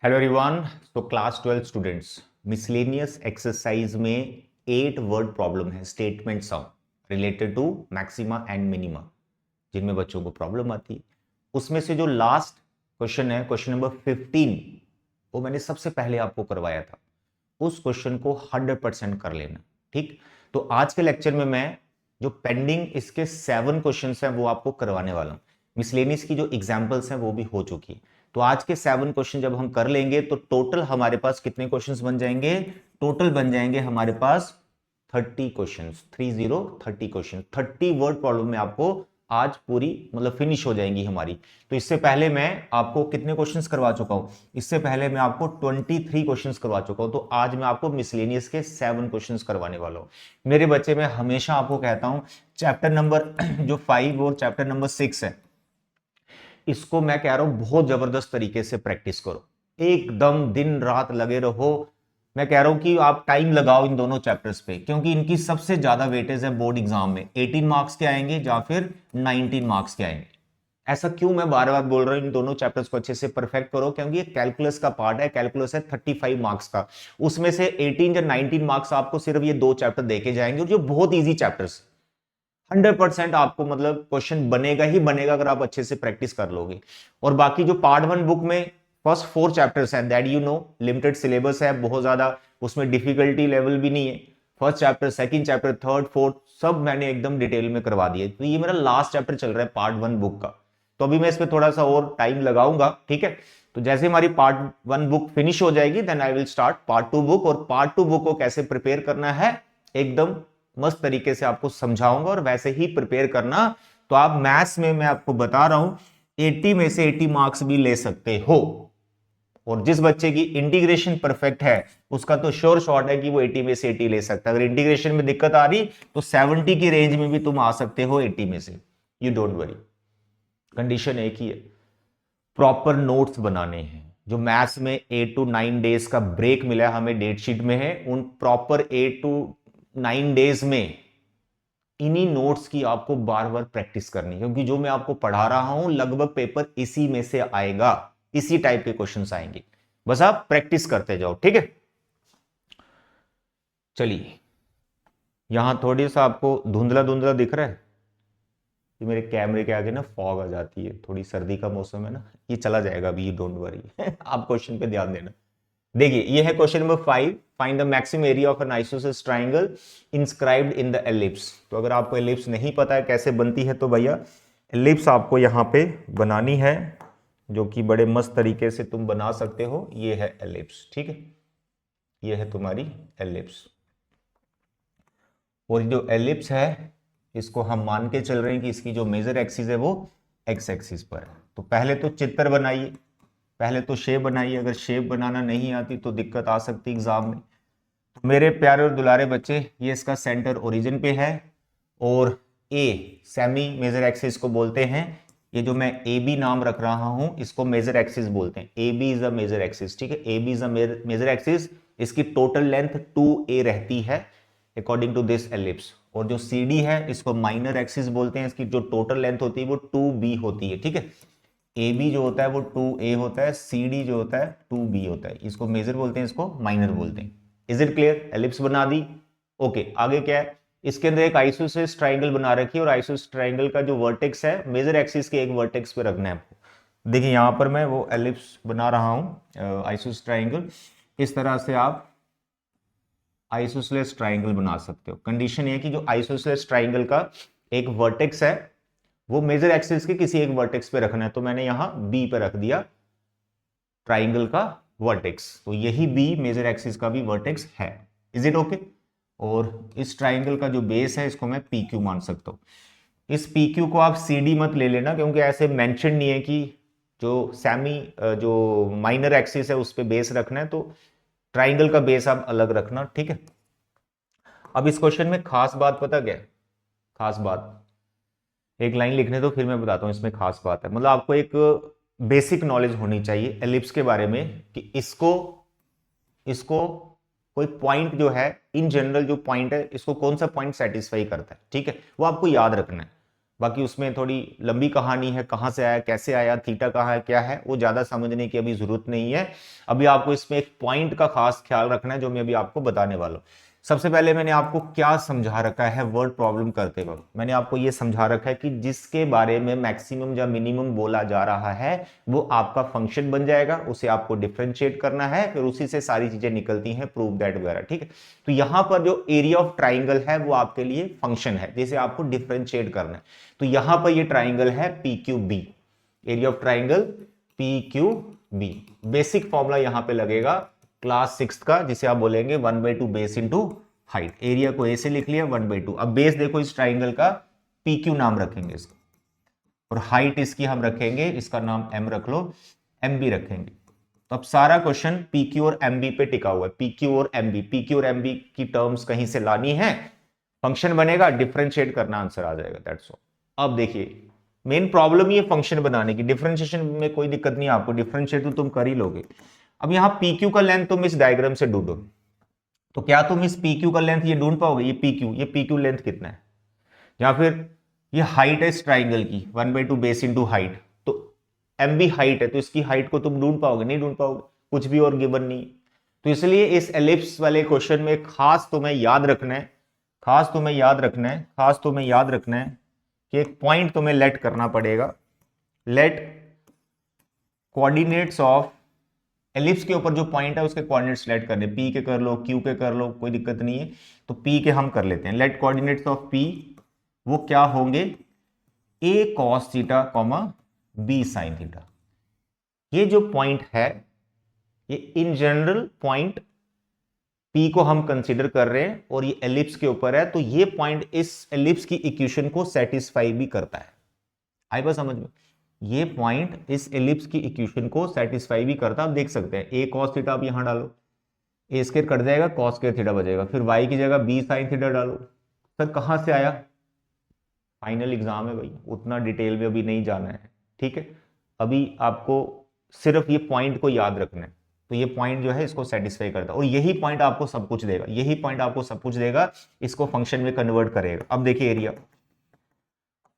Hello everyone. तो class 12 students, miscellaneous exercise में 8 word problem है, statement sum related to maxima and minima, जिनमें बच्चों को प्रॉब्लम आती है। उसमें से जो लास्ट क्वेश्चन है, क्वेश्चन नंबर 15, वो मैंने सबसे पहले आपको करवाया था। उस क्वेश्चन को 100% कर लेना। ठीक, तो आज के लेक्चर में मैं जो पेंडिंग इसके 7 क्वेश्चन हैं वो आपको करवाने वाला हूं। मिसलेनियस की जो एग्जांपल्स हैं वो भी हो चुकी। तो आज के 7 क्वेश्चन जब हम कर लेंगे तो टोटल हमारे पास कितने क्वेश्चंस बन जाएंगे? टोटल बन जाएंगे हमारे पास 30 क्वेश्चंस, 30 क्वेश्चन, 30 वर्ड प्रॉब्लम में आपको आज पूरी मतलब फिनिश हो जाएंगी हमारी। तो इससे पहले मैं आपको कितने क्वेश्चंस करवा चुका हूं? इससे पहले मैं आपको 23 क्वेश्चंस करवा चुका हूं। तो आज मैं आपको मिसलेनियस के 7 क्वेश्चंस करवाने वाला हूं। मेरे बच्चे, मैं हमेशा आपको कहता हूं चैप्टर नंबर जो 5 और चैप्टर नंबर 6 है, इसको मैं कह रहा हूं बहुत जबरदस्त तरीके से प्रैक्टिस करो, एकदम दिन रात लगे रहो। मैं कह रहा हूं कि आप टाइम लगाओ इन दोनों चैप्टर्स पे, क्योंकि इनकी सबसे ज्यादा वेटेज है बोर्ड एग्जाम में। 18 मार्क्स के आएंगे या फिर 19 मार्क्स के आएंगे। ऐसा क्यों मैं बार बार बोल रहा हूं इन दोनों चैप्टर्स को अच्छे से परफेक्ट करो? क्योंकि ये कैलकुलस का पार्ट है। कैलकुलस है 35 मार्क्स का, उसमें से 18 या 19 मार्क्स आपको सिर्फ ये 2 चैप्टर देके जाएंगे, और जो बहुत ईजी चैप्टर्स, 100% आपको मतलब क्वेश्चन बनेगा ही बनेगा अगर आप अच्छे से प्रैक्टिस कर लोगे। और बाकी जो पार्ट 1 बुक में फर्स्ट 4 चैप्टर्स हैं, that you know, limited syllabus है, बहुत ज्यादा उसमें डिफिकल्टी लेवल भी नहीं है। First chapter, second chapter, third, fourth सब मैंने एकदम डिटेल में करवा दिए। तो ये मेरा लास्ट चैप्टर चल रहा है पार्ट 1 बुक का, तो अभी मैं इस पर थोड़ा सा और टाइम लगाऊंगा। ठीक है, तो जैसे हमारी पार्ट 1 बुक फिनिश हो जाएगी, then I will start part 2 book. और पार्ट 2 बुक को कैसे प्रिपेयर करना है एकदम मस्त तरीके से आपको समझाऊंगा, और वैसे ही प्रिपेयर करना। तो आप मैथ्स में मैं आपको बता रहा हूं 80 में से 80 मार्क्स भी ले सकते हो। और जिस बच्चे की इंटीग्रेशन परफेक्ट है उसका तो श्योर शॉट है कि वो 80 में से 80 ले सकता है। अगर इंटीग्रेशन में दिक्कत आ रही तो 70 की रेंज में भी तुम आ सकते हो 80 में से। यू डोंट वरी, कंडीशन एक ही है, प्रॉपर नोट्स बनाने हैं। जो मैथ्स में 8 to 9 डेज का ब्रेक मिला है हमें, डेट शीट में है, उन प्रॉपर 8 to 9 डेज में इन्हीं नोट्स की आपको बार बार प्रैक्टिस करनी है, क्योंकि जो मैं आपको पढ़ा रहा हूं लगभग पेपर इसी में से आएगा, इसी टाइप के क्वेश्चंस आएंगे। बस आप प्रैक्टिस करते जाओ, ठीक है। चलिए, यहां थोड़ी सा आपको धुंधला धुंधला दिख रहा है, ये मेरे कैमरे के आगे ना फॉग आ जाती है, थोड़ी सर्दी का मौसम है ना, ये चला जाएगा अभी, डोंट वरी आप क्वेश्चन पे ध्यान देना। देखिए, ये है question number 5, find the maximum area of N isosceles triangle inscribed in the ellipse. तो अगर आपको एलिप्स नहीं पता है कैसे बनती है, तो भैया एलिप्स आपको यहां पे बनानी है, जो कि बड़े मस्त तरीके से तुम बना सकते हो। ये है एलिप्स, ठीक है, ये है तुम्हारी एलिप्स। और जो एलिप्स है इसको हम मान के चल रहे हैं कि इसकी जो मेजर एक्सिस है वो एक्स एक्सिस पर है। तो पहले तो चित्र बनाइए, पहले तो शेप बनाइए। अगर शेप बनाना नहीं आती तो दिक्कत आ सकती एग्जाम में। तो मेरे प्यारे और दुलारे बच्चे, ये इसका सेंटर ओरिजिन पे है, और ए सेमी मेजर एक्सिस को बोलते हैं। ये जो मैं ए बी नाम रख रहा हूं इसको मेजर एक्सिस बोलते हैं। A B is a major axis, ठीक है, A B is a major axis. इसकी टोटल लेंथ 2a रहती है अकॉर्डिंग टू दिस एलिप्स। और जो सी डी है इसको माइनर एक्सिस बोलते हैं, इसकी जो टोटल लेंथ होती है वो 2b होती है, ठीक है। ए बी जो होता है वो 2a होता है, सी डी जो होता है 2b होता है। इसको मेजर बोलते हैं, इसको माइनर बोलते हैं। Is it clear? एलिप्स बना दी, ओके। आगे क्या है, इसके अंदर एक आइसोसेलेस ट्राइंगल बना रखी है, और आइसोसेलेस ट्राइंगल का जो वर्टेक्स है मेजर एक्सिस के एक वर्टेक्स पे रखना है आपको। देखिए यहां पर मैं वो एलिप्स बना रहा हूं, आइसोसेलेस ट्राइंगल। इस तरह से आप आइसोसेलेस ट्राइंगल बना सकते हो। कंडीशन ये है कि जो आइसोसेलेस ट्राइंगल का एक वर्टेक्स है वो मेजर एक्सिस के किसी एक वर्टेक्स पे रखना है। तो मैंने यहां बी पे रख दिया ट्राइंगल का वर्टेक्स, तो यही बी मेजर एक्सिस का भी वर्टेक्स है। Is it okay? और इस ट्राइंगल का जो बेस है इसको मैं पी क्यू मान सकता हूं। इस पी क्यू को आप सी डी मत ले लेना, क्योंकि ऐसे मेंशन नहीं है कि जो सेमी जो माइनर एक्सिस है उस पर बेस रखना है, तो ट्राइंगल का बेस आप अलग रखना, ठीक है। अब इस क्वेश्चन में खास बात पता क्या है? खास बात, एक लाइन लिखने दो फिर मैं बताता हूं इसमें खास बात है। मतलब आपको एक बेसिक नॉलेज होनी चाहिए एलिप्स के बारे में, कि इसको इसको कोई पॉइंट जो है, इन जनरल जो पॉइंट है, इसको कौन सा पॉइंट सेटिस्फाई करता है, ठीक है, वो आपको याद रखना है। बाकी उसमें थोड़ी लंबी कहानी है, कहाँ से आया, कैसे आया, थीटा कहाँ है, क्या है, वो ज्यादा समझने की अभी जरूरत नहीं है। अभी आपको इसमें एक पॉइंट का खास ख्याल रखना है जो मैं अभी आपको बताने वाला हूं। सबसे पहले मैंने आपको क्या समझा रखा है वर्ड प्रॉब्लम करते वक्त, मैंने आपको यह समझा रखा है कि जिसके बारे में मैक्सिमम या मिनिमम बोला जा रहा है वो आपका फंक्शन बन जाएगा, उसे आपको डिफरेंशिएट करना है, फिर उसी से सारी चीजें निकलती हैं, प्रूव दैट वगैरह, ठीक है। तो यहां पर जो एरिया ऑफ ट्राइंगल है वो आपके लिए फंक्शन है जिसे आपको डिफरेंशिएट करना है। तो यहां पर ये ट्राइंगल है P Q B, area of triangle P Q B. Basic formula यहां पे लगेगा क्लास 6 का, जिसे आप बोलेंगे 1/2 बेस इंटू हाइट। एरिया को ए से लिख लिया 1/2। अब बेस देखो इस ट्राइंगल का पी क्यू नाम रखेंगे इसका, और हाइट इसकी हम रखेंगे, इसका नाम एम रख लो, एम बी रखेंगे। तो अब सारा क्वेश्चन पी क्यू और एम बी पे टिका हुआ है, पी क्यू और एम बी, पी क्यू और एम बी की टर्म्स कहीं से लानी है, फंक्शन बनेगा, डिफरेंशिएट करना, आंसर आ जाएगा, दैट्स ऑल। अब देखिए मेन प्रॉब्लम ये फंक्शन बनाने की, डिफरेंशिएशन में कोई दिक्कत नहीं है आपको, डिफरेंशिएट तो तुम कर ही लोगे। अब यहां पी क्यू का लेंथ तुम इस डायग्राम से ढूंढो, तो क्या तुम इस पी क्यू का लेंथ ये ढूंढ पाओगे, ये पी क्यू लेंथ कितना है, या फिर ये हाइट है इस ट्राइंगल की 1/2 बेस इंटू हाइट, तो एम बी हाइट है, तो इसकी हाइट को तुम ढूंढ पाओगे, नहीं ढूंढ पाओगे, कुछ भी और गिवन नहीं। तो इसलिए इस एलिप्स वाले क्वेश्चन में खास तुम्हें याद रखना है, खास तुम्हें याद रखना है, खास तुम्हें याद रखना है कि एक पॉइंट तुम्हें लेट करना पड़ेगा, लेट कोऑर्डिनेट्स ऑफ एलिप्स के ऊपर जो पॉइंट है उसके कोऑर्डिनेट्स लेट करने, पी के कर लो, क्यू के कर लो, कोई दिक्कत नहीं है। तो पी के हम कर लेते हैं, लेट कोऑर्डिनेट्स ऑफ पी वो क्या होंगे, a cos theta comma b sine theta. ये जो पॉइंट है ये इन जनरल पॉइंट पी को हम कंसीडर कर रहे हैं और ये एलिप्स के ऊपर है, तो ये पॉइंट इस एलिप्स की इक्वेशन को सेटिस्फाई भी करता है। आई बात समझ में, ये पॉइंट इस एलिप्स की इक्वेशन को सेटिस्फाई भी करता है। आप देख सकते हैं ए कॉस थीटा, आप यहां डालो, ए स्क्वायर कट जाएगा, कॉस स्क्वायर थीटा बचेगा, फिर वाई की जगह बी साइन थीटा डालो। सर कहां से आया, फाइनल एग्जाम है भाई, उतना डिटेल में अभी नहीं जाना है, ठीक है। अभी आपको सिर्फ ये पॉइंट को याद रखना है, तो ये पॉइंट जो है इसको सेटिस्फाई करता है, और यही पॉइंट आपको सब कुछ देगा, यही पॉइंट आपको सब कुछ देगा, इसको फंक्शन में कन्वर्ट करेगा। अब देखिए एरिया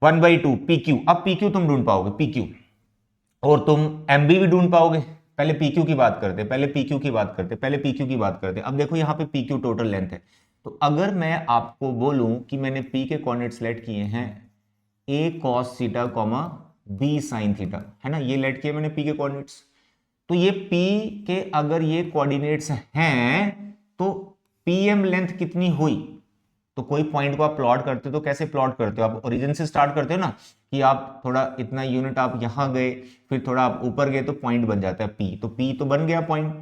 1/2 पी क्यू, अब पी क्यू तुम ढूंढ पाओगे, पी क्यू, और तुम एम बी भी ढूंढ पाओगे। पहले पी क्यू की बात करते, पहले पी क्यू की बात करते, पहले पी क्यू की बात करते। अब देखो यहाँ पे पी क्यू टोटल लेंथ है, तो अगर मैं आपको बोलूं कि मैंने पी के कोऑर्डिनेट सेलेक्ट किए हैं a cos theta comma b sine theta, है ना, ये लेट किए मैंने पी के कोऑर्डिनेट्स, तो ये P के अगर ये कोऑर्डिनेट्स हैं तो PM लेंथ कितनी हुई, तो कोई पॉइंट को आप प्लॉट करते हो तो कैसे प्लॉट करते हो, आप ओरिजिन से स्टार्ट करते हो ना, कि आप थोड़ा इतना यूनिट आप यहां गए, फिर थोड़ा आप ऊपर गए तो पॉइंट बन जाता है P, तो P तो बन गया पॉइंट।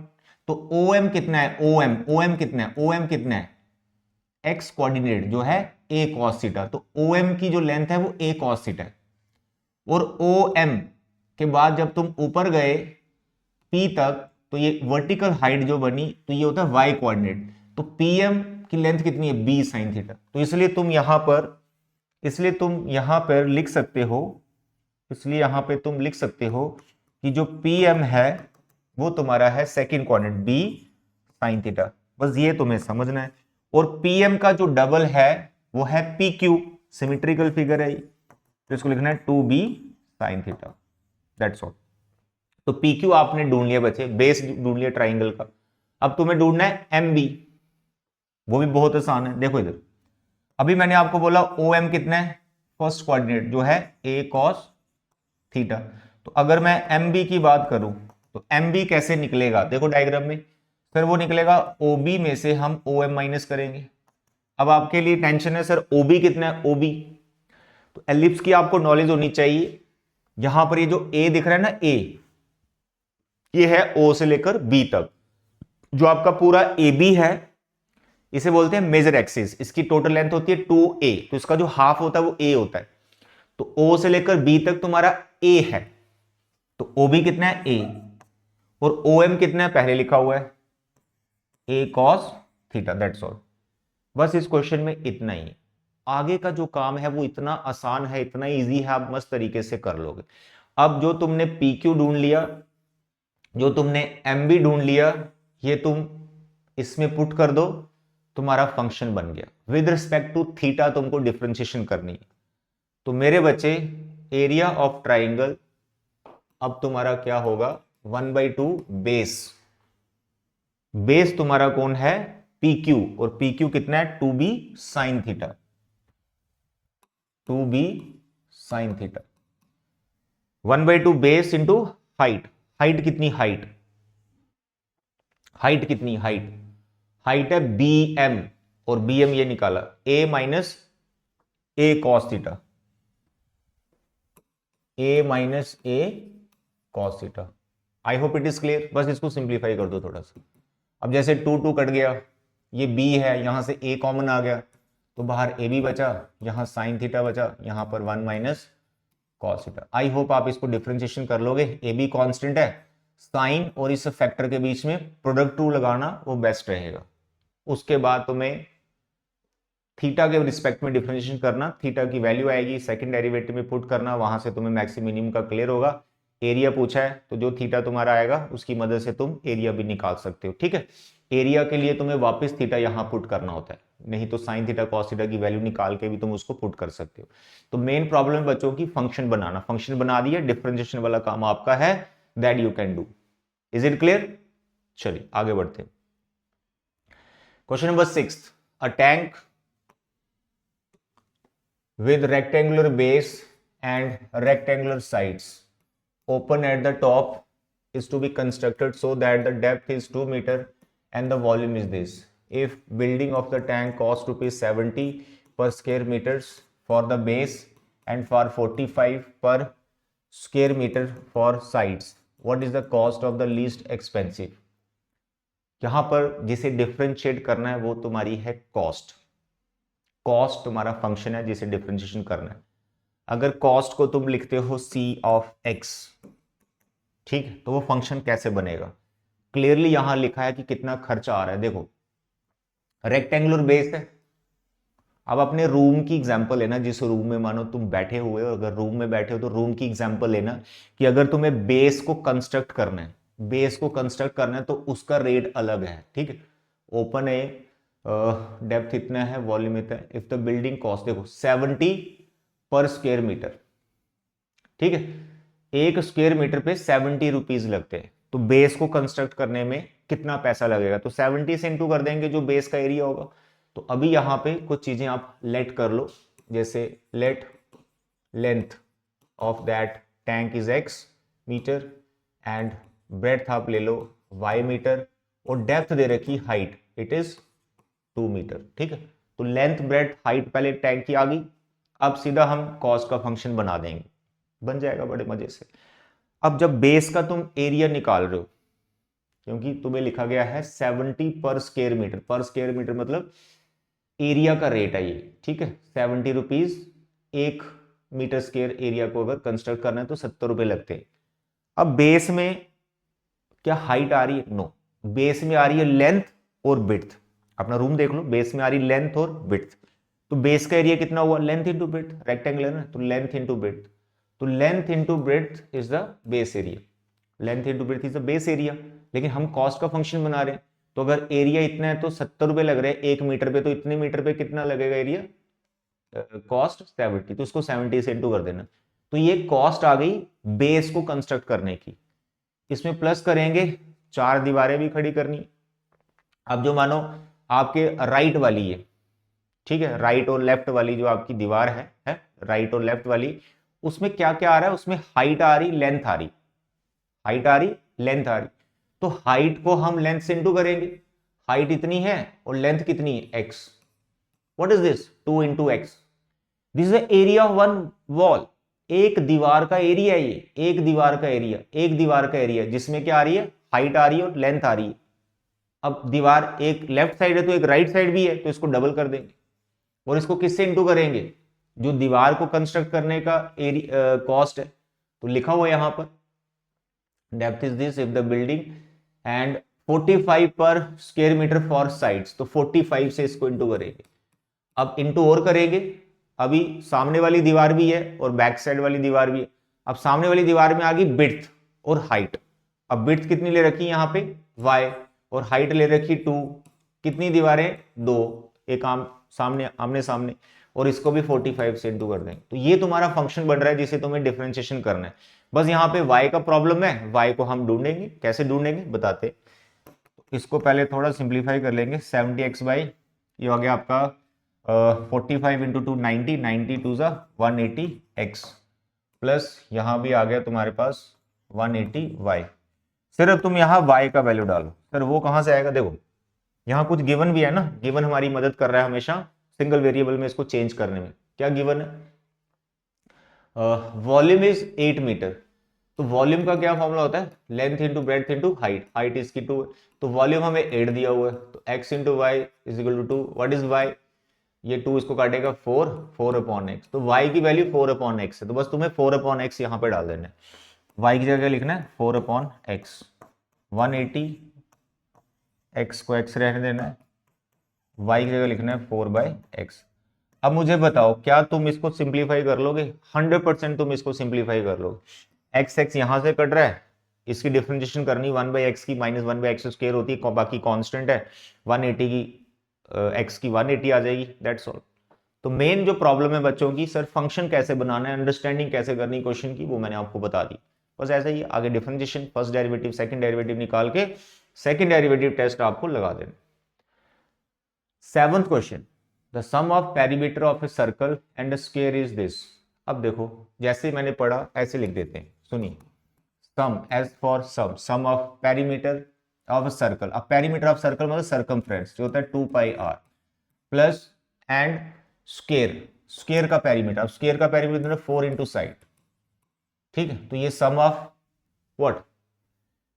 तो OM कितना है, OM कितना है, OM कितना है, एक्स कोऑर्डिनेट जो है A cos थीटा, तो OM की जो लेंथ है वो A cos थीटा है, और OM के बाद जब तुम ऊपर गए P तक, तो ये वर्टिकल हाइट जो बनी तो ये होता है y कोऑर्डिनेट, तो PM की लेंथ कितनी है, B साइन थीटा। तो इसलिए तुम यहां पर लिख सकते हो, इसलिए यहां पे तुम लिख सकते हो कि जो PM है वो तुम्हारा है second coordinate B sine theta, बस ये तुम्हें समझना है। और PM का जो डबल है वो है PQ, सिमेट्रिकल फिगर है, तो इसको लिखना है 2B sine theta, that's all. तो PQ आपने ढूंढ लिया बच्चे, बेस ढूंढ लिया ट्राइंगल का। अब तुम्हें ढूंढना है MB, वो भी बहुत आसान है, देखो इधर, अभी मैंने आपको बोला OM कितना है, फर्स्ट कोऑर्डिनेट जो है A cos थीटा, तो अगर मैं MB की बात करूं तो MB कैसे निकलेगा, देखो डायग्राम में, सर वो निकलेगा OB में से हम OM माइनस करेंगे। अब आपके लिए टेंशन है सर OB कितना है, OB, तो एलिप्स की आपको नॉलेज होनी चाहिए। यहां पर ये जो A दिख रहा है ना, A ये है O से लेकर B तक, जो आपका पूरा AB है इसे बोलते हैं मेजर एक्सिस, इसकी टोटल लेंथ होती है 2A, तो इसका जो हाफ होता है वो A होता है, तो O से लेकर B तक तुम्हारा A है, तो OB कितना है A, और OM कितना है पहले लिखा हुआ है A cos theta, that's all. बस इस क्वेश्चन में इतना ही है, आगे का जो काम है वो इतना आसान है, इतना इजी है, आप मस्त तरीके से कर लोगे। अब जो तुमने PQ ढूंढ लिया, जो तुमने MB ढूंढ लिया, ये तुम इसमें पुट कर दो, तुम्हारा फंक्शन बन गया। विद रिस्पेक्ट टू थीटा तुमको डिफरेंशिएशन करनी है, तो मेरे बच्चे एरिया ऑफ ट्राइंगल अब तुम्हारा क्या होगा, 1/2 बेस। बेस तुम्हारा कौन है, पी क्यू, और पी क्यू कितना है, 2b sine theta, 2b sine theta. 1/2 base into height. Height कितनी, हाइट हाइट कितनी, हाइट हाइट है बी एम, और बी एम ये निकाला a minus a cos theta, a minus a cos theta. I hope it is clear. बस इसको simplify कर दो थोड़ा सा। अब जैसे 2 कट गया, ये b है, यहां से a कॉमन आ गया, तो बाहर ए बी बचा, यहां साइन थीटा बचा, यहां पर 1 minus cos theta. I hope आप इसको डिफरेंशिएशन कर लोगे। ए बी कॉन्स्टेंट है, साइन और इस फैक्टर के बीच में प्रोडक्ट टू लगाना वो बेस्ट रहेगा। उसके बाद तुम्हें थीटा के रिस्पेक्ट में डिफरेंशिएशन करना, थीटा की वैल्यू आएगी, सेकंड डेरिवेटिव में पुट करना, वहां से तुम्हें मैक्सिमम मिनिमम का क्लियर होगा। एरिया पूछा है तो जो थीटा तुम्हारा आएगा उसकी मदद से तुम एरिया भी निकाल सकते हो, ठीक है। एरिया के लिए तुम्हें वापस थीटा यहां पुट करना होता है, नहीं तो साइन थीटा कॉस थीटा की वैल्यू निकाल के भी तुम उसको पुट कर सकते हो। तो मेन प्रॉब्लम बच्चों की फंक्शन बनाना, फंक्शन बना दिया, डिफरेंशिएशन वाला काम आपका है, that you can do. Is it clear? चलिए आगे बढ़ते हैं। Question number 6, a tank with rectangular base and rectangular sides open at the top is to be constructed so that the depth is 2 meter and the volume is this. If building of the tank cost rupees 70 per square meters for the base and for 45 per square meter for sides, what is the cost of the least expensive? यहां पर जिसे differentiate करना है वो तुम्हारी है cost. Cost तुम्हारा function है जिसे डिफरेंशिएशन करना है। अगर कॉस्ट को तुम लिखते हो सी ऑफ एक्स, ठीक है, तो वो फंक्शन कैसे बनेगा? क्लियरली यहां लिखा है कि कितना खर्चा आ रहा है। देखो रेक्टेंगुलर बेस है। अब अपने रूम की एग्जांपल लेना, जिस रूम में मानो तुम बैठे हुए हो, अगर रूम में बैठे हो तो रूम की एग्जांपल लेना कि अगर तुम्हें बेस को कंस्ट्रक्ट करना है, बेस को कंस्ट्रक्ट करना है तो उसका रेट अलग है, ठीक है। ओपन है, डेप्थ इतना है, वॉल्यूम इतना है। इफ द बिल्डिंग कॉस्ट देखो 70 पर स्क्वायर मीटर, ठीक है, एक स्क्वायर मीटर पे 70 रुपीज लगते हैं। तो बेस को कंस्ट्रक्ट करने में कितना पैसा लगेगा, तो 70 से इंटू कर देंगे जो बेस का एरिया होगा। तो अभी यहां पे कुछ चीजें आप लेट कर लो, जैसे let length of that tank is x metre and breadth आप ले लो y मीटर, और डेप्थ दे रखी हाइट, इट इज 2 मीटर, ठीक है। तो लेंथ ब्रेड्थ हाइट पहले टैंक की आ गई। अब सीधा हम कॉस्ट का फंक्शन बना देंगे, बन जाएगा बड़े मजे से। अब जब बेस का तुम एरिया निकाल रहे हो, क्योंकि तुम्हें लिखा गया है 70 पर स्क्वायर मीटर, पर स्क्वायर मीटर मतलब एरिया का रेट है ये, ठीक है। 70 रुपीज एक मीटर स्क्वायर एरिया को अगर कंस्ट्रक्ट करना है तो 70 रुपए लगते हैं। अब बेस में क्या हाइट आ रही है? नो, बेस में आ रही है लेंथ और विड्थ। अपना रूम देख लो, बेस में आ रही लेंथ और विड्थ। तो बेस का एरिया कितना हुआ, लेंथ इंटू विड्थ, रेक्टेंगुलर ना, तो लेंथ इंटू विड्थ। तो length into width is the base area, length into width is the base area. लेकिन हम कॉस्ट का फंक्शन बना रहे हैं, तो अगर एरिया इतना है तो 70 रुपए लग रहे हैं एक मीटर पे, तो इतने मीटर पे कितना लगेगा एरिया, कॉस्ट 70, तो उसको 70 से इंटू कर देना। तो ये कॉस्ट आ गई बेस को कंस्ट्रक्ट करने की। इसमें प्लस करेंगे, 4 दीवारें भी खड़ी करनी। अब जो मानो आपके राइट वाली है, ठीक है, राइट और लेफ्ट वाली जो आपकी दीवार है राइट और लेफ्ट वाली, उसमें क्या क्या आ रहा है, उसमें हाइट आ रही, लेंथ आ रही, हाइट आ रही, लेंथ आ रही। तो हाइट को हम लेंथ से इंटू करेंगे, हाइट इतनी है और लेंथ कितनी है, x. What is this, 2 into x. This is the area of one wall, एक दीवार का एरिया है ये, एक दीवार का एरिया, एक दीवार का एरिया जिसमें क्या आ रही है, हाइट आ रही है और लेंथ आ रही है। अब दीवार एक लेफ्ट साइड है तो एक राइट साइड भी है, तो इसको डबल कर देंगे और इसको किससे इंटू करेंगे, जो दीवार को कंस्ट्रक्ट करने का एरिया कॉस्ट है। तो लिखा हुआ यहां पर depth is this if the building and 45 पर स्क्वायर मीटर फॉर साइड्स, तो 45 से इसको इंटू करेंगे। अब इंटू और करेंगे, अभी सामने वाली दीवार भी है और बैक साइड वाली दीवार भी है। अब सामने वाली दीवार में आ गई विड्थ और हाइट। अब विड्थ कितनी ले रखी यहां पे y, और हाइट ले रखी 2। कितनी दीवारें, 2, एक आमने सामने। और इसको भी 45 से इंटू कर देंगे। तो ये तुम्हारा फंक्शन बन रहा है जिसे तुम्हें डिफरेंशिएशन करना है। बस यहाँ पे y का प्रॉब्लम है, y को हम ढूंढेंगे, कैसे ढूंढेंगे बताते। तो इसको पहले थोड़ा सिंप्लीफाई कर लेंगे। 70x बाई ये हो गया आपका 45 इंटू टू 90, 90 टू ज़ा 180x प्लस यहाँ भी आ गया तुम्हारे पास 180y। सिर्फ तुम यहाँ y का वैल्यू डालो। सर वो कहाँ से आएगा, देखो यहाँ कुछ गिवन भी है ना, गिवन हमारी मदद कर रहा है हमेशा सिंगल वेरिएबल में इसको चेंज करने में। क्या गिवन है, वॉल्यूम इज 8 मीटर। तो वॉल्यूम का क्या फॉर्मूला होता है, length into breadth into height, height इसकी 2 है, तो वॉल्यूम हमें 8 दिया हुआ है, तो x into Y is equal to 2। What is y, ये 2 इसको काटेगा 4, 4 अपॉन एक्स, तो y की वैल्यू 4 अपॉन एक्स है, तो बस तुम्हें 4 अपॉन एक्स यहाँ पे डाल देना है। y की जगह लिखना है 4 अपॉन एक्स, 180, x को x रहने देना है, y की जगह लिखना है 4/x। अब मुझे बताओ क्या तुम इसको सिंप्लीफाई कर लोगे, 100% तुम इसको सिंप्लीफाई कर लोगे। एक्स एक्स यहां से कट रहा है, इसकी डिफरेंशिएशन करनी 1/x की माइनस 1/x स्क्वायर होती है, बाकी कांस्टेंट है 180 की, x की 180 आ जाएगी, दैट्स ऑल। तो मेन जो प्रॉब्लम है बच्चों की, सर फंक्शन कैसे बनाना है, अंडरस्टैंडिंग कैसे करनी क्वेश्चन की, वो मैंने आपको बता दी। बस ऐसा ही आगे differentiation, first derivative second derivative निकाल के सेकंड डेरिवेटिव टेस्ट आपको लगा देना। 7th question, the sum of perimeter of a circle and square is this. अब देखो जैसे मैंने पढ़ा ऐसे लिख देते हैं, सुनिए। Sum as for sum of perimeter of circle. अब पेरीमीटर ऑफ सर्कल मतलब सर्कमफ्रेंस जो होता है 2πr plus and square, square का पेरीमीटर। अब स्क्वायर का पेरीमीटर 4 इंटू साइड, ठीक है। तो ये sum of what,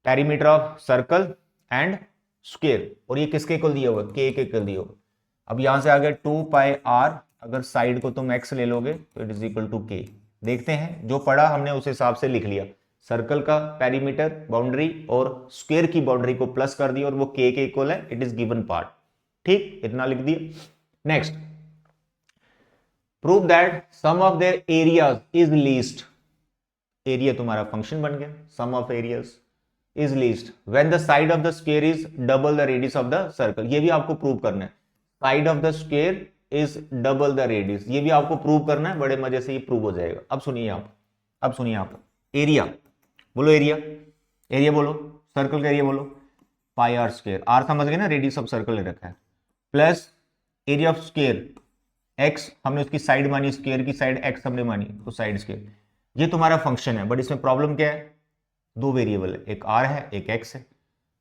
perimeter of circle and square, और ये किसके इक्वल दिया हुआ है, के इक्वल दिया हुआ। अब यहां से आ गया 2πr, अगर साइड को तुम x ले लोगे तो it is equal to k। देखते हैं जो पढ़ा हमने उस हिसाब से लिख लिया, सर्कल का पेरीमीटर बाउंड्री और स्क्वायर की बाउंड्री को प्लस कर दिया और वो k के इक्वल है, इट इज गिवन पार्ट, ठीक, इतना लिख दिया। Next, prove that sum of their areas is least. Area तुम्हारा फंक्शन बन गया, sum of areas is least when the side of the square is double the radius of the circle. ये भी आपको प्रूव करना है, side of the square is double the radius, ये भी आपको प्रूव करना है, बड़े मजे से ये प्रूव हो जाएगा। अब सुनिए आप, अब सुनिए आप, एरिया बोलो, एरिया, एरिया बोलो, सर्कल का एरिया बोलो, पाई आर स्क्वायर, आर समझ गए ना, रेडियस ऑफ सर्कल ले रखा है, plus area of square, x हमने उसकी साइड मानी, स्क्वायर की साइड एक्स हमने मानी, तो साइड स्क्वायर। ये तुम्हारा फंक्शन है, बट इसमें प्रॉब्लम क्या है, दो वेरिएबल है, एक आर है एक एक्स है।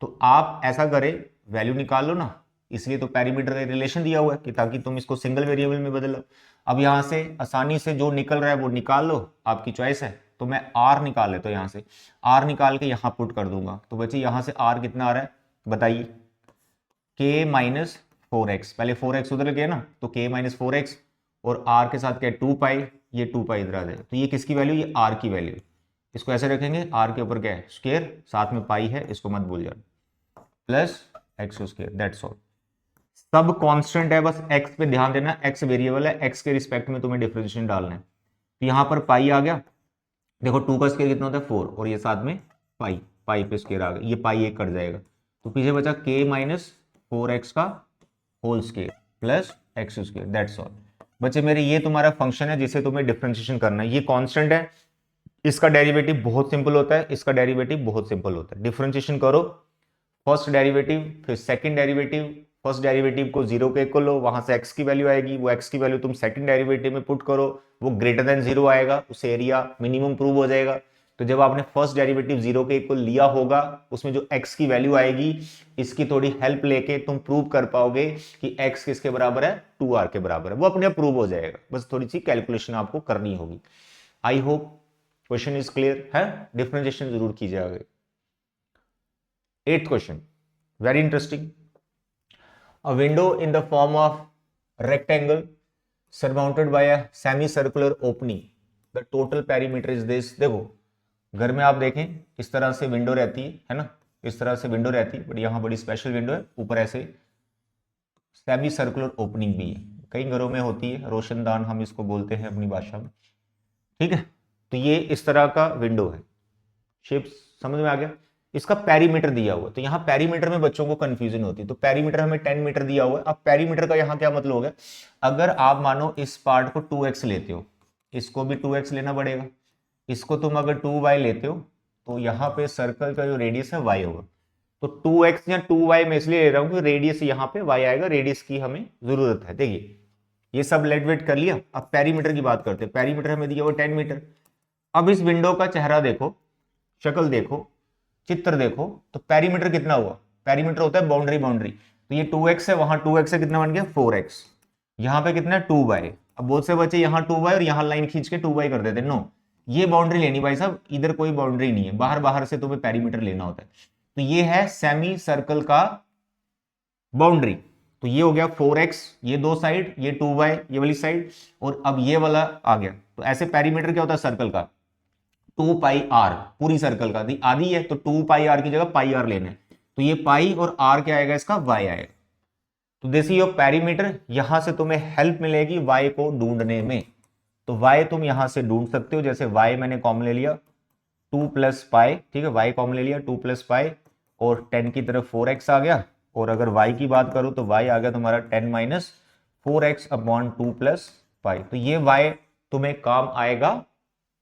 तो आप ऐसा करें, वैल्यू निकाल लो ना, इसलिए तो पेरीमीटर का रिलेशन दिया हुआ है कि ताकि तुम इसको सिंगल वेरिएबल में बदल लो। अब यहां से आसानी से जो निकल रहा है वो निकाल लो, आपकी चॉइस है। तो मैं आर निकाल लेता हूं, यहां से आर निकाल के यहां पुट कर दूंगा, तो बच्चे यहां से आर कितना आ रहा है बताइए, के माइनस 4x, पहले 4x उधर गया ना, तो k माइनस 4x और r के साथ क्या है 2π, ये 2π इधर आ जाए, तो ये किसकी वैल्यू, ये r की वैल्यू। इसको ऐसे रखेंगे, r के ऊपर क्या है स्क्वायर, साथ में पाई है, इसको मत भूल जाना, plus X square, that's all. सब कांस्टेंट है, बस x पे ध्यान देना, x वेरिएबल है, x के रिस्पेक्ट में तुम्हें डिफरेंशिएशन डालना है। तो यहाँ पर पाई आ गया, देखो 2 का स्क्वायर कितना होता है 4, और ये साथ में पाई, पाई पे स्क्वायर आ गया, ये पाई एक कट जाएगा, तो पीछे बचा k माइनस 4x का whole square plus X square, that's all. बच्चे मेरे ये तुम्हारा फंक्शन है जिसे तुम्हें डिफरेंशिएशन करना है, ये कांस्टेंट है, इसका डेरिवेटिव बहुत सिंपल होता है, इसका डेरिवेटिव बहुत सिंपल होता है। डिफरेंशिएशन करो, फर्स्ट डेरिवेटिव फिर सेकंड डेरिवेटिव, फर्स्ट डेरिवेटिव को 0 के इक्वल लो, वहां से x की वैल्यू आएगी, वो x की वैल्यू तुम सेकंड डेरिवेटिव में पुट करो, वो ग्रेटर देन 0 आएगा, उससे एरिया मिनिमम प्रूव हो जाएगा। तो जब आपने फर्स्ट डेरिवेटिव 0 के इक्वल लिया होगा, उसमें जो x की वैल्यू आएगी, इसकी थोड़ी हेल्प लेके तुम प्रूव कर पाओगे कि x किसके बराबर है, 2r के बराबर है, वो अपने आप प्रूव हो जाएगा, बस थोड़ी सी कैलकुलेशन आपको करनी होगी। I hope question is clear है, डिफरेंशिएशन जरूर कीजिएगा। 8th question, very interesting. A window in the form of rectangle surmounted by a semicircular opening. The total perimeter is this. देखो घर में आप देखें इस तरह से विंडो रहती है ना, इस तरह से विंडो रहती है, बट यहाँ बड़ी स्पेशल विंडो है, ऊपर ऐसे सेमी सर्कुलर ओपनिंग भी है, कई घरों में होती है, रोशनदान हम इसको बोलते हैं अपनी भाषा में, ठीक है। तो ये इस तरह का विंडो है, शेप समझ में आ गया। इसका पेरीमीटर दिया हुआ है। तो यहाँ पेरीमीटर में बच्चों को कंफ्यूजन होती है। तो पेरीमीटर हमें 10 मीटर दिया हुआ है। अब पेरीमीटर का यहाँ क्या मतलब हो गया, अगर आप मानो इस पार्ट को 2x लेते हो, इसको भी 2x लेना पड़ेगा, इसको तुम अगर 2y लेते हो, तो यहाँ पे सर्कल का जो रेडियस है y होगा। तो 2x या 2y में इसलिए ले रहा हूं कि रेडियस यहाँ पे y आएगा, रेडियस की हमें जरूरत है। देखिए ये सब लेट वेट कर लिया। अब पेरीमीटर की बात करते हैं। पेरीमीटर हमें दिया हुआ 10 मीटर। अब इस विंडो का चेहरा देखो, शक्ल देखो, चित्र देखो, तो पेरीमीटर कितना हुआ, पेरीमीटर होता है बाउंड्री, बाउंड्री। तो ये 2x है, वहां 2x से कितना बन गया 4x, यहाँ पे कितना है 2y। अब बहुत से बच्चे यहाँ 2y और यहाँ लाइन खींच के 2y कर देते, नो, ये बाउंड्री लेनी भाई साहब, इधर कोई बाउंड्री नहीं है, बाहर बाहर से तुम्हें पेरीमीटर लेना होता है। तो ये है सेमी सर्कल का बाउंड्री। तो ये हो गया 4x, ये दो साइड, ये 2y ये वाली साइड, और अब ये वाला आ गया। तो ऐसे पेरीमीटर क्या होता है सर्कल का, 2 पाई आर, पूरी सर्कल का आधी है, तो 2 पाई आर की जगह पाई आर लेना है। तो ये पाई और आर क्या आएगा, इसका y आएगा। तो दिस इज योर पेरीमीटर। यहां से तुम्हें हेल्प मिलेगी y को ढूंढने में। तो y तुम यहां से ढूंढ सकते हो, जैसे y मैंने कॉमन ले लिया 2 प्लस पाई, ठीक है, y कॉमन ले लिया 2 प्लस पाई, और 10 की तरफ 4x आ गया। और अगर y की बात करूं तो y आ गया तुम्हारा 10 minus 4x upon 2 plus pi. तो ये y तुम्हें काम आएगा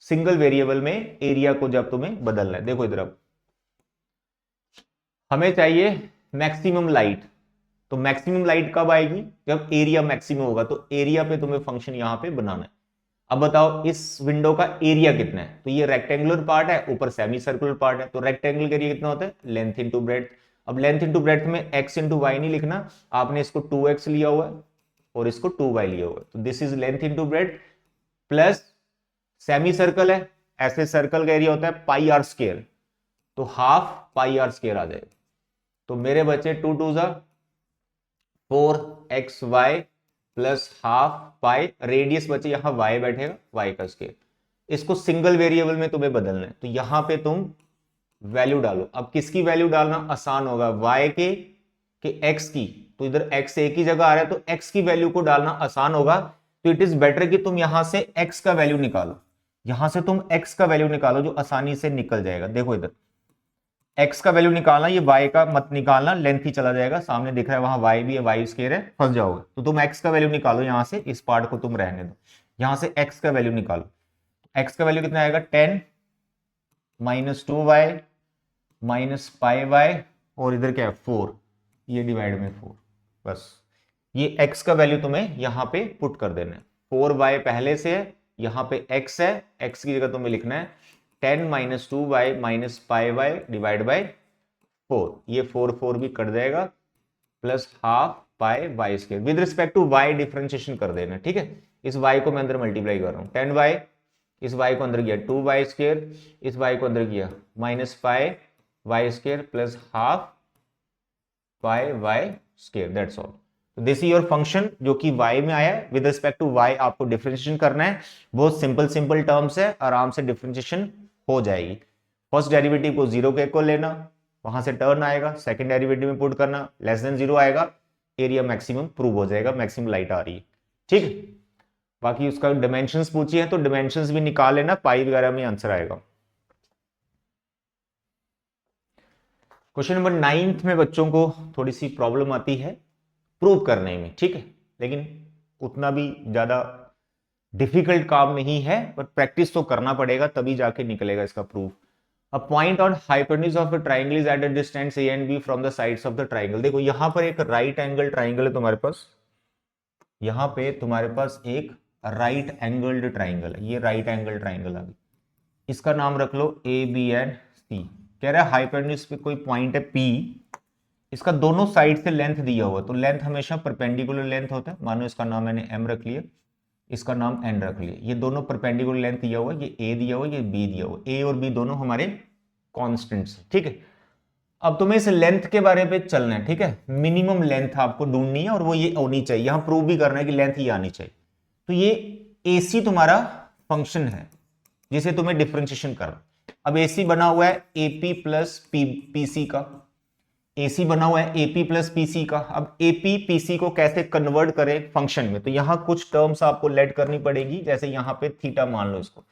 सिंगल वेरिएबल में एरिया को जब तुम्हें बदलना है। देखो इधर अब हमें चाहिए मैक्सिमम लाइट। तो मैक्सिमम लाइट कब आएगी, जब एरिया मैक्सिमम होगा। तो एरिया पे तुम्हें फंक्शन यहां पे बनाना है। अब बताओ इस विंडो का एरिया कितना है। तो ये रेक्टेंगुलर पार्ट है, ऊपर सेमी सर्कुलर पार्ट है। तो रेक्टेंगल का एरिया कितना होता है, लेंथ इंटू ब्रेड्थ। अब लेंथ इंटू ब्रेड्थ में x इंटू वाई नहीं लिखना, आपने इसको 2x लिया हुआ है और इसको 2y लिया हुआ है। तो this is length into breadth plus semi circle है, ऐसे सर्कल का एरिया होता है पाई आर स्क्वायर, तो हाफ पाई आर स्क्वायर आ जाएगा। तो मेरे बच्चे 2 2 जा 4xy प्लस हाफ पाई, रेडियस बचे यहां y बैठेगा, y का स्क्वायर। इसको सिंगल वेरिएबल में तुम्हें बदलना है। तो यहां पे तुम वैल्यू डालो। अब किसकी वैल्यू डालना आसान होगा, y के x की। तो इधर x एक ही जगह आ रहा है, तो x की वैल्यू को डालना आसान होगा। तो इट इज बेटर कि तुम यहां से x का वैल्यू निकालो, यहां से तुम x का वैल्यू निकालो जो आसानी से निकल जाएगा। देखो इधर x का वैल्यू निकालना, ये y का मत निकालना, लेंथ ही चला जाएगा, सामने दिख रहा है वहां y भी है, y स्क्वायर है, फंस जाओगे। तो तुम x का वैल्यू निकालो, यहां से इस पार्ट को तुम रहने दो, यहां से x का वैल्यू निकालो। x का वैल्यू कितना आएगा 10 minus 2y minus pi Y, और इधर क्या है 4, ये डिवाइड में 4। बस ये x का वैल्यू तुम्हें यहां पे पुट कर देना है। 4y पहले से है, यहां पे x है, x की जगह तुम्हें लिखना है 10 minus 2y minus pi Y divide by 4। ये 4 4 भी कट जाएगा, plus half pi Y square. With respect to y differentiation कर देना, ठीक है। इस y को मैं अंदर मल्टीप्लाई कर रहा हूं, 10y, इस y को अंदर किया 2y स्क्वायर, इस y को अंदर किया minus pi Y square plus half pi Y square, that's all. तो दिस इज योर फंक्शन जो कि y में आया है। विद रिस्पेक्ट टू y आपको डिफरेंशिएशन करना है। बहुत सिंपल सिंपल टर्म्स है, आराम से डिफरेंशिएशन हो जाएगी। फर्स्ट डेरिवेटिव को 0 के इक्वल लेना, वहां से टर्न आएगा, सेकंड डेरिवेटिव में पुट करना, लेस देन 0 आएगा, एरिया मैक्सिमम प्रूव हो जाएगा, मैक्सिमम लाइट आ रही है, ठीक है। बाकी उसका डिमेंशंस पूछिए तो डिमेंशंस भी निकाल लेना, पाई वगैरह में आंसर आएगा। क्वेश्चन नंबर 9 में बच्चों को थोड़ी सी प्रॉब्लम आती है प्रूव करने में, ठीक है, लेकिन उतना भी ज्यादा डिफिकल्ट काम नहीं है, बट प्रैक्टिस तो करना पड़ेगा तभी जाके निकलेगा इसका proof. A point on hypotenuse of a triangle is at a distance A and B from the sides of the triangle. देखो यहां पर एक राइट एंगल ट्राइंगल है तुम्हारे पास, यहां पे तुम्हारे पास एक राइट एंगल्ड ट्राइंगल है, ये राइट एंगल ट्राइंगल आ गई, इसका नाम रख लो ए बी एंड सी। कह रहा है हाइपोटेन्यूज पे कोई पॉइंट है पी, इसका दोनों साइड से लेंथ दिया हुआ है, तो लेंथ हमेशा परपेंडिकुलर लेंथ होता है। मानो इसका नाम मैंने m रख लिया, इसका नाम n रख लिया, ये दोनों परपेंडिकुलर लेंथ दिया हुआ है, ये a दिया हुआ है, ये b दिया हुआ है, a और b दोनों हमारे कांस्टेंट्स हैं, ठीक है। अब तुम्हें इस लेंथ के बारे में चलना है, ठीक है, मिनिमम लेंथ आपको ढूंढनी है और वो ये होनी चाहिए, यहां प्रूव भी करना है कि लेंथ ये आनी चाहिए। तो ये AC तुम्हारा फंक्शन है जिसे तुम्हें डिफरेंशिएशन करना। अब AC बना हुआ है AP प्लस PC का, AC बना हुआ है AP प्लस PC का। अब AP PC को कैसे कन्वर्ट करें फंक्शन में, तो यहां कुछ टर्म्स आपको लेट करनी पड़ेगी, जैसे यहां पे थीटा मान लो इसको,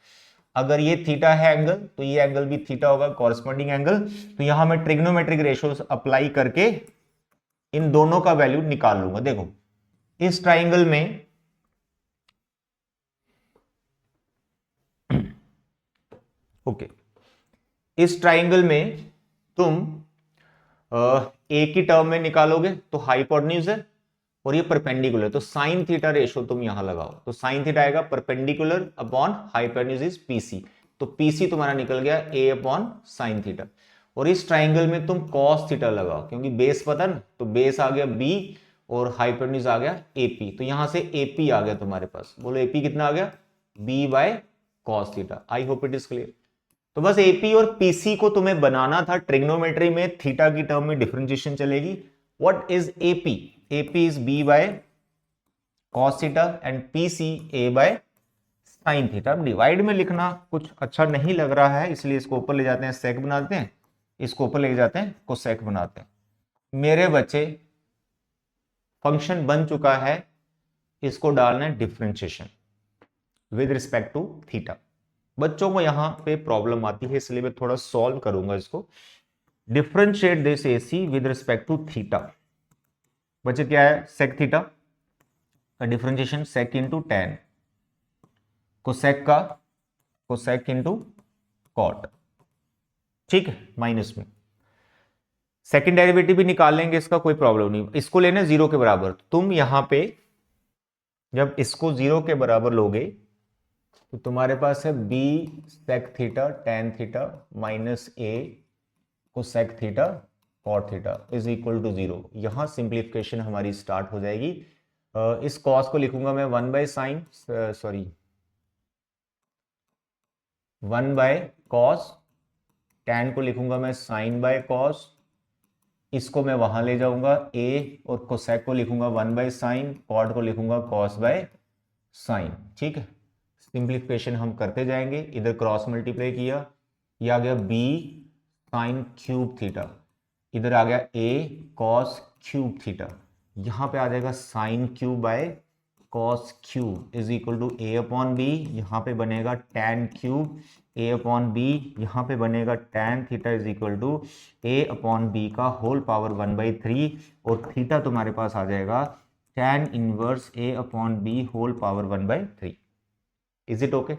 अगर ये थीटा है एंगल तो ये एंगल भी थीटा होगा, कॉरस्पॉन्डिंग एंगल। तो यहां मैं ट्रिग्नोमेट्रिक रेशियो अप्लाई करके इन दोनों का वैल्यू निकाल लूंगा। देखो इस ट्राइंगल में ओके इस ट्राइंगल में तुम ए की टर्म में निकालोगे तो हाइपोटेन्यूज है और ये परपेंडिकुलर, तो साइन थीटा रेशियो तुम यहां लगाओ, तो साइन थीटा आएगा perpendicular upon hypotenuse is PC, तो पीसी तुम्हारा निकल गया ए अपॉन साइन थीटा। और इस ट्राइंगल में तुम कॉस थीटा लगाओ, क्योंकि बेस पता ना, तो बेस आ गया बी और हाइपोटेन्यूज आ गया एपी, तो यहां से एपी आ गया तुम्हारे पास। बोलो एपी कितना आ गया, B by cos theta. I hope it is clear. तो बस एपी और पीसी को तुम्हें बनाना था। ट्रिग्नोमेट्री में थीटा की टर्म में डिफरेंशिएशन चलेगी। What is AP? AP is B by cos theta and PC A by sine theta. Divide में लिखना कुछ अच्छा नहीं लग रहा है, इसलिए इसको ऊपर ले जाते हैं, सेक बनाते हैं, इसको ऊपर ले जाते हैं, कोसेक बनाते हैं। मेरे बच्चे फंक्शन बन चुका है, इसको डालना है differentiation with respect to theta. बच्चों को यहां पे प्रॉब्लम आती है, इसलिए मैं थोड़ा सॉल्व करूंगा इसको। Differentiate this AC with respect to theta. बच्चे क्या है, सेक थीटा का differentiation sec into tan, cosec का कोसेक इंटू कॉट, ठीक है, माइनस में। सेकंड डेरिवेटिव भी निकाल लेंगे, इसका कोई प्रॉब्लम नहीं। इसको लेना जीरो के बराबर, तुम यहां पे जब इसको जीरो के बराबर लोगे तो तुम्हारे पास है B sec theta tan theta minus A cosec theta cot theta is equal to zero. यहां सिंप्लीफिकेशन हमारी स्टार्ट हो जाएगी। इस कॉस को लिखूंगा मैं one by sine, sorry one by cos, tan को लिखूंगा मैं साइन बाय कॉस, इसको मैं वहां ले जाऊंगा ए, और कोसेक को लिखूंगा वन बाय साइन, कॉट को लिखूंगा कॉस बाय साइन, ठीक है। सिंप्लीफिकेशन हम करते जाएंगे। इधर क्रॉस मल्टीप्लाई किया, ये आ गया बी साइन क्यूब थीटा, इधर आ गया ए कॉस क्यूब थीटा, यहां पे आ जाएगा sine cube by cos cube is equal to a upon b, यहां पे बनेगा tan cube a upon b, यहां पे बनेगा tan theta is equal to a upon b का whole power one by three, और थीटा तुम्हारे पास आ जाएगा tan inverse a upon b whole power one by three. Is it okay?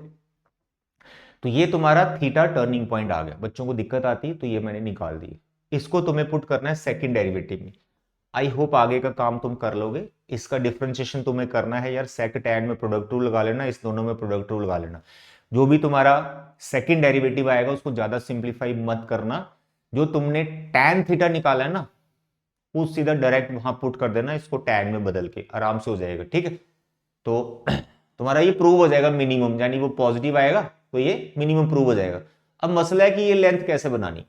तो ये तुम्हारा थीटा टर्निंग पॉइंट आ गया। बच्चों को दिक्कत आती तो ये मैंने निकाल दी। इसको तुम्हें पुट करना है सेकंड डेरिवेटिव में। आई होप आगे का काम तुम कर लोगे। इसका डिफरेंशिएशन तुम्हें करना है यार, सेक टैन में प्रोडक्ट रूल लगा लेना, इस दोनों में प्रोडक्ट रूल लगा लेना। जो भी तुम्हारा सेकंड डेरिवेटिव आएगा उसको ज्यादा सिंप्लीफाई मत करना। जो तुमने टैन थीटा निकाला है ना, वो सीधा डायरेक्ट वहां पुट कर देना, इसको टैन में बदल के, आराम से हो जाएगा, ठीक है। तो तुम्हारा ये प्रूव हो जाएगा मिनिमम, यानी वो पॉजिटिव आएगा तो ये मिनिमम प्रूव हो जाएगा। अब मसला है कि ये लेंथ कैसे बनानी,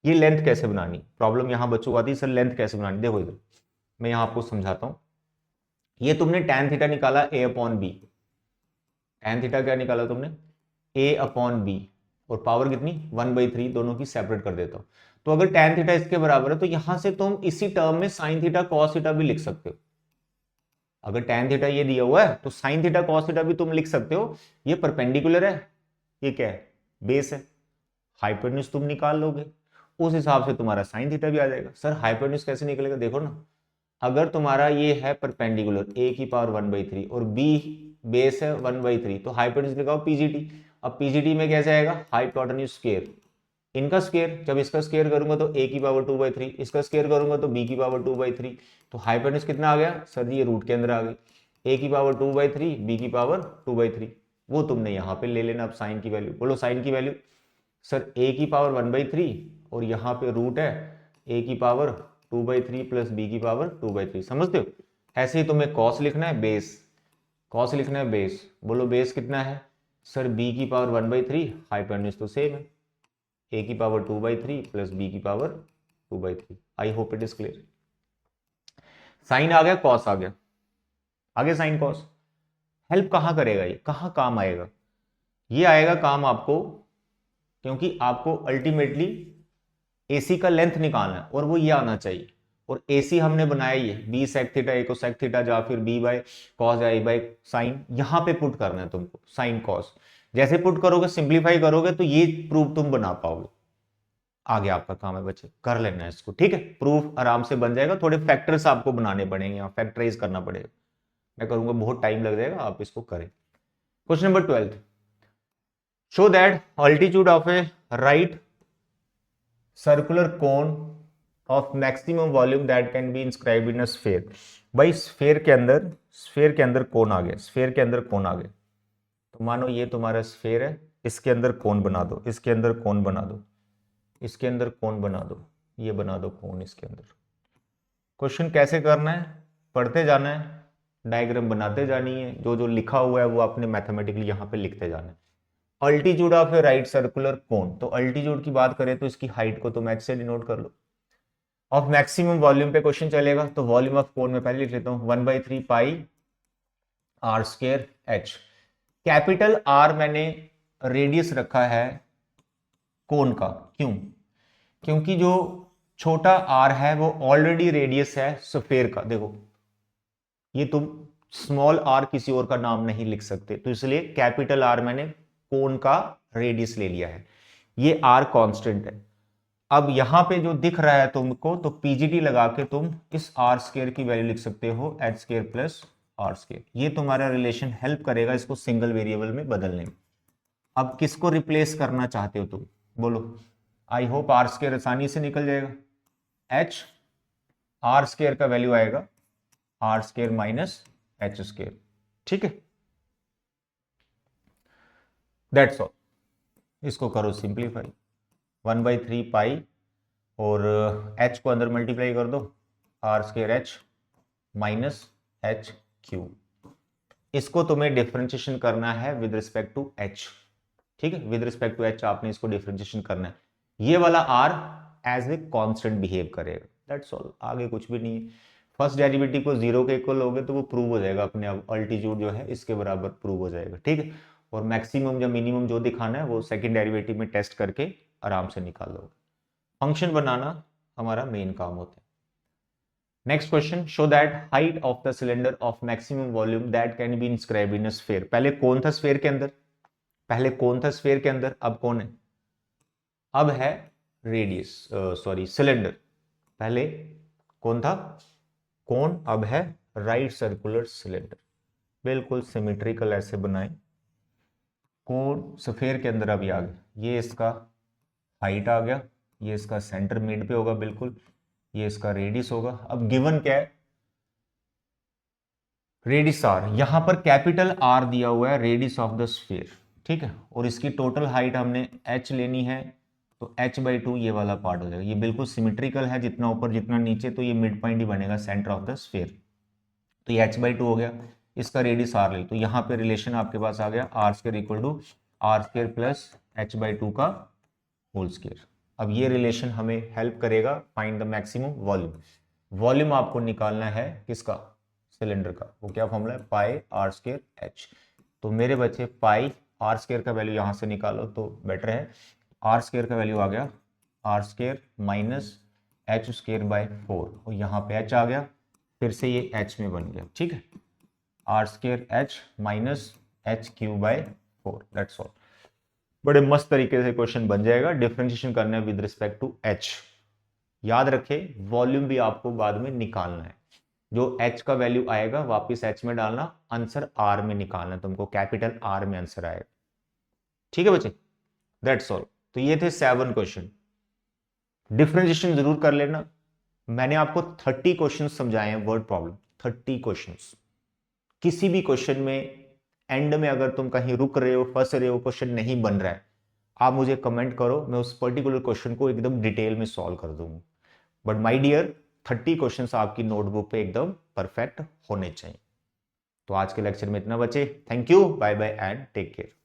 ये लेंथ कैसे बनानी, प्रॉब्लम यहां बच्चों को आती है, सर लेंथ कैसे बनानी। देखो इधर मैं यहां आपको समझाता हूं। ये तुमने tan थीटा निकाला a upon B, tan theta क्या निकाला तुमने, a अपॉन बी, और पावर कितनी 1/3, दोनों की सेपरेट कर देता हूं। तो अगर tan थीटा इसके बराबर है तो यहां से तुम इसी टर्म में sin थीटा cos थीटा भी लिख सकते हो। अगर tan थीटा ये दिया हुआ है तो sin थीटा cos थीटा भी तुम लिख सकते हो। ये परपेंडिकुलर है, ये क्या है, बेस है, हाइपोटेन्यूज तुम निकाल लोगे, उस हिसाब से तुम्हारा sin थीटा भी आ जाएगा। सर हाइपोटेन्यूज कैसे निकलेगा, देखो ना, अगर तुम्हारा ये है परपेंडिकुलर a की पावर 1/3 और b बेस है 1/3, तो हाइपोटेन्यूज लगाओ पीजीटी। अब पीजीटी में कैसे आएगा, हाइपोटेन्यूज स्क्वायर, इनका स्क्वायर, जब इसका स्क्वायर करूंगा तो a की पावर 2/3, इसका स्क्वायर करूंगा तो b की पावर 2/3, तो हाइपोटेन्यूज कितना आ गया, सर जी ये रूट के अंदर आ गई, a की पावर 2/3 b की पावर 2/3, वो तुमने यहाँ पे ले लेना। अब साइन की वैल्यू बोलो, साइन की वैल्यू, सर a की पावर 1/3 और यहाँ पे रूट है a की पावर 2/3 प्लस b की पावर 2/3, समझते हो। ऐसे ही तुम्हें कॉस लिखना है, बेस, कॉस लिखना है बेस, बोलो बेस कितना है, सर b की पावर 1/3, हाइपोटेन्यूज तो सेम है, a की पावर 2/3 प्लस b की power 2/3। I hope it is clear. Sine आ गया, कॉस आ गया, आगे साइन कॉस। हेल्प कहां करेगा, ये कहां काम आएगा, ये आएगा काम आपको, क्योंकि आपको अल्टीमेटली एसी का लेंथ निकालना है और वो ये आना चाहिए। और एसी हमने बनाया ये बी सेक थीटा ए को सेक थीटा, या फिर बी बाय कॉस या ए बाय साइन, यहां पे पुट करना है तुमको, साइन कॉस। जैसे पुट करोगे, सिंप्लीफाई करोगे तो ये प्रूफ तुम बना पाओगे। आगे आपका काम है बच्चे, कर लेना है इसको, ठीक है। प्रूफ आराम से बन जाएगा, थोड़े फैक्टर्स आपको बनाने पड़ेंगे, यहाँ फैक्टराइज करना पड़ेगा, मैं करूंगा, बहुत टाइम लग जाएगा, आप इसको करें। Question number 12, show that altitude of A right circular cone of maximum volume that can be inscribed in a sphere. भाई स्फीयर के अंदर कोन आ गया, स्फीयर के अंदर कोन आ गया, तो मानो ये तुम्हारा स्फीयर है, इसके अंदर कोन बना दो, इसके अंदर कोन बना दो, इसके अंदर कोन बना दो, ये बना दो कोन इसके अंदर। क्वेश्चन कैसे करना है, पढ़ते जाना है, डायग्राम बनाते जानी है, जो जो लिखा हुआ है वो आपने मैथमेटिकली यहाँ पे लिखते जाना है। Altitude of A right circular cone, तो अल्टीट्यूड की बात करें तो इसकी हाइट को तुम h से डिनोट कर लो। ऑफ मैक्सिमम वॉल्यूम पे क्वेश्चन चलेगा, तो वॉल्यूम ऑफ कोन में पहले लिख लेता हूं 1/3 pi R square H. Capital R मैंने रेडियस रखा है कोन का, क्यों? क्योंकि जो छोटा आर है वो ऑलरेडी रेडियस है स्फीयर का। देखो ये तुम स्मॉल आर किसी और का नाम नहीं लिख सकते, तो इसलिए कैपिटल आर मैंने कोन का रेडियस ले लिया है, ये आर कांस्टेंट है। अब यहां पे जो दिख रहा है तुमको, तो पीजीटी लगा के तुम इस आर स्क्वायर की वैल्यू लिख सकते हो H square plus R square. ये तुम्हारा रिलेशन हेल्प करेगा इसको सिंगल वेरिएबल में बदलने में। अब किसको रिप्लेस करना चाहते हो तुम, बोलो? आई होप आर स्क्वायर आसानी से निकल जाएगा। एच आर स्क्वायर का वैल्यू आएगा R square minus H square, ठीक है, दैट्स ऑल। इसको करो सिंप्लीफाई, 1/3 पाई और h को अंदर मल्टीप्लाई कर दो, R square H minus H cube. इसको तुम्हें डिफरेंशिएशन करना है विद रिस्पेक्ट टू h, ठीक है, विद रिस्पेक्ट टू h आपने इसको डिफरेंशिएशन करना है। ये वाला r as a constant behave करेगा, दैट्स ऑल, आगे कुछ भी नहीं है। फर्स्ट डेरिवेटिव को 0 के इक्वल लोगे तो वो प्रूव हो जाएगा अपने आप, अल्टीट्यूड जो है इसके बराबर प्रूव हो जाएगा, ठीक है। और मैक्सिमम या मिनिमम जो दिखाना है वो सेकंड डेरिवेटिव में टेस्ट करके आराम से निकाल लोगे। फंक्शन बनाना हमारा मेन काम होता है। Next question, show that height of the cylinder of maximum volume that can be inscribed in a sphere. पहले कौन था स्फीयर के अंदर? पहले कौन था स्फीयर के अंदर, अब कौन है? अब है रेडियस, सॉरी सिलेंडर। पहले कौन था? कौन, अब है राइट सर्कुलर सिलेंडर। बिल्कुल सिमेट्रिकल ऐसे बनाए, कौन स्फीयर के अंदर अभी आ गया, ये इसका हाइट आ गया, ये इसका सेंटर मिड पे होगा बिल्कुल, ये इसका रेडियस होगा। अब गिवन क्या है? रेडियस आर, यहां पर कैपिटल आर दिया हुआ है, रेडियस ऑफ द स्फीयर, ठीक है, और इसकी टोटल हाइट हमने h लेनी है, तो h/2 ये वाला पार्ट हो जाएगा। ये बिल्कुल सिमेट्रिकल है, जितना ऊपर जितना नीचे, तो ये मिड पॉइंट ही बनेगा सेंटर ऑफ द स्फीयर, तो ये h/2 हो गया। इसका रेडियस r ले, तो यहां पे रिलेशन आपके पास आ गया r square equal to r square plus h/2 का होल स्क्वायर। अब ये रिलेशन हमें हेल्प करेगा find the maximum volume. Volume आपको निकालना है किसका? सिलेंडर का। वो क्या फॉर्मूला है? Pi R square H. तो मेरे बच्चे पाई आर स्क्वायर का वैल्यू यहां से निकालो तो बेटर है। आर स्क्वायर का वैल्यू आ गया R square minus H square by 4, और यहाँ पे एच आ गया, फिर से ये एच में बन गया, ठीक है, R square H minus H cube by 4, that's all. बड़े मस्त तरीके से क्वेश्चन बन जाएगा। डिफरेंशिएशन करना है विद रिस्पेक्ट टू h। याद रखें वॉल्यूम भी आपको बाद में निकालना है, जो h का वैल्यू आएगा वापस h में डालना, आंसर r में निकालना, तुमको कैपिटल R में आंसर आएगा, ठीक है बच्चे, दैट्स ऑल। तो ये थे 7 क्वेश्चन। डिफरेंशिएशन जरूर कर लेना। मैंने आपको 30 क्वेश्चन समझाए हैं वर्ड प्रॉब्लम, 30 क्वेश्चन। किसी भी क्वेश्चन में एंड में अगर तुम कहीं रुक रहे हो, फंस रहे हो, क्वेश्चन नहीं बन रहा है, आप मुझे कमेंट करो, मैं उस पर्टिकुलर क्वेश्चन को एकदम डिटेल में सॉल्व कर दूंगा। बट माय डियर 30 क्वेश्चंस आपकी नोटबुक पे एकदम परफेक्ट होने चाहिए। तो आज के लेक्चर में इतना बचे। Thank you, bye bye and take care.